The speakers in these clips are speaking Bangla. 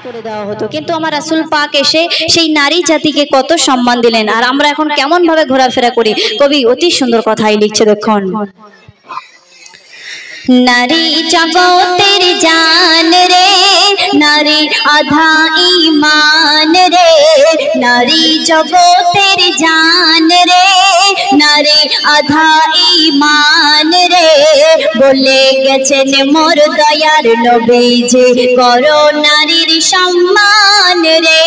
করে দেওয়া হতো, কিন্তু আমার রাসূল পাক এসে সেই নারী জাতিকে কত সম্মান দিলেন। আর আমরা এখন কেমন ভাবে ঘোরাফেরা করি। কবি অতি সুন্দর কথাই লিখছে, দেখুন। নারী জগতের জান রে, নারী আধা ঈমান রে, নারী জগতের জান রে, নারী আধা ঈমান রে, বলে গেছেন মোর দয়ার নবীজি করো নারীর সম্মান রে,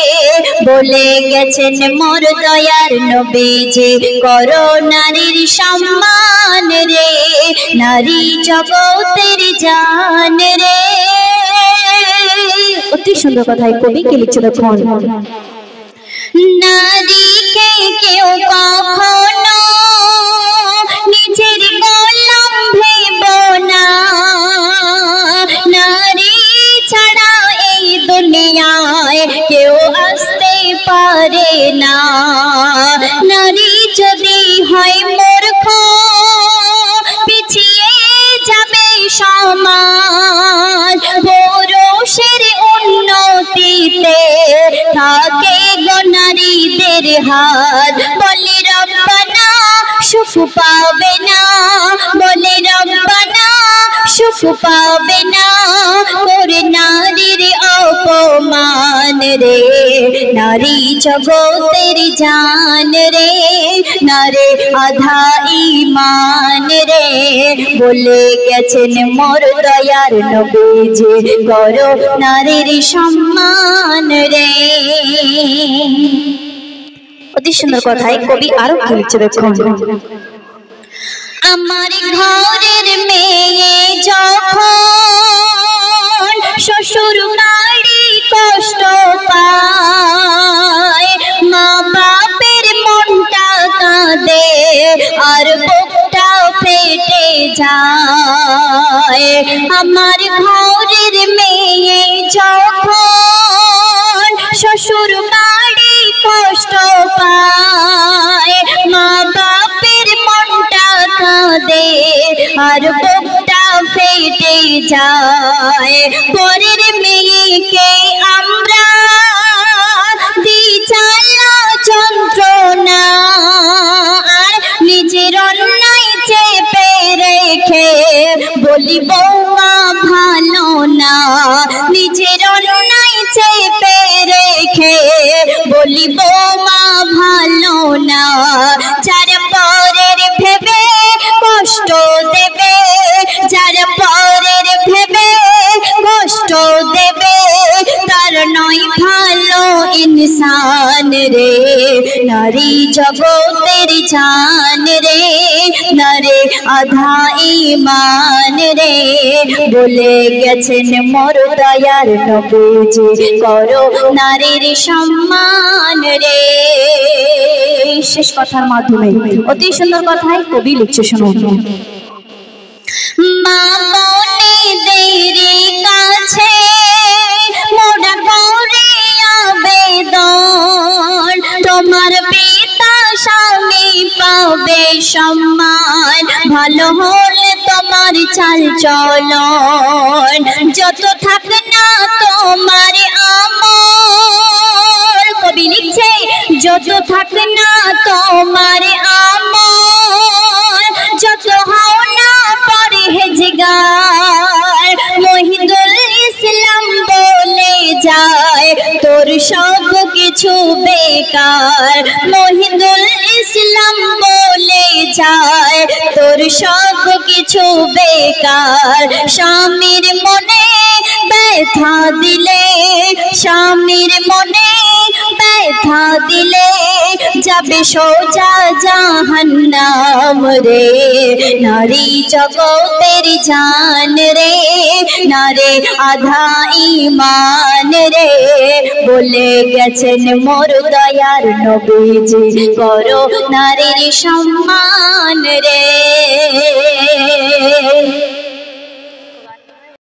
বলে গেছেন মোর দয়ার নবীজি করো নারীর সম্মান রে, নারী জগতের জান রে। অতি সুন্দর কথাই কবি কে লিখছে, দেখুন। নারীকে কেউ কখনো নিজের গোলাম ভেব না, নারী ছাড়া এই দুনিয়ায় কেউ আসতে পারে না, নারী যদি হয় মূর্খ পিছিয়ে যাবে সমাজ, পুরুষের উন্নতিতে থাকে গো নারীদের হাত, বলে রব্বানা সুখ পাবে না, বলে রব্বানা সুখ পাবে না, ওরে নারীর অপমান রে, নারী জগতের জান রে, নারী আধা ঈমান রে, বলে গেছেন মোর দয়ার নবীজি করো নারীর সম্মান রে। অতি সুন্দর কথাই কবি আরো কি লিখছে, দেখুন। আমার ঘরের মেয়ে যখন শ্বশুর বাড়ি কষ্ট পায়, মা বাপের মনটা কাঁদে আর বুকটা ফেটে যায়, আমার ঘরের মেয়ে যখন শ্বশুর বাড়ি কষ্ট পায়, মা বাপের মনটা কাঁদে আর বুকটা ফেটে যায়, পরের মেয়েকে আমরা দিই জ্বালা যন্ত্রণা, আর নিজের অন্যায় চেপে রেখে বলি বৌমা ভালো না, নিজের অন্যায় চেপে রেখে বলি বৌমা ভালো না, যার পরের ভেবে কষ্ট দেবে, যার পরের ভেবে কষ্ট দেবে, তার নয় ভালো ইনসান রে, নারী জগতের জান রে, নারী আধা ঈমান রে, বলে গেছেন মোর দয়ার নবীজি করো নারীর সম্মান রে। শেষ কথার মাধ্যমে অতি সুন্দর কথাই কবি লিখছে, শুনুন। মা বোনেদের কাছে মোরা করে আবেদন, তোমার পিতা স্বামী পাবে সম্মান, ভালো হলে তোমার চাল চলন, যত থাক না তোমার আমল, কবি লিখছে যত থাক না তোমার আমল, যত হও না পরহেজগার, মহিদুল ইসলাম বলে যায় তোর সব কিছু বেকার, মহিদুল ইসলাম বলে যায় তোর সব কিছু বেকার, স্বামীর মনে ব্যথা দিলে, স্বামীর মনে ব্যথা দিলে যাবে সোজা জাহান্নাম রে, নারী জগতের জান রে, নারী আধা ঈমান রে, বলে গেছেন মোর দয়ার নবীজি করো নারীর সম্মান রে।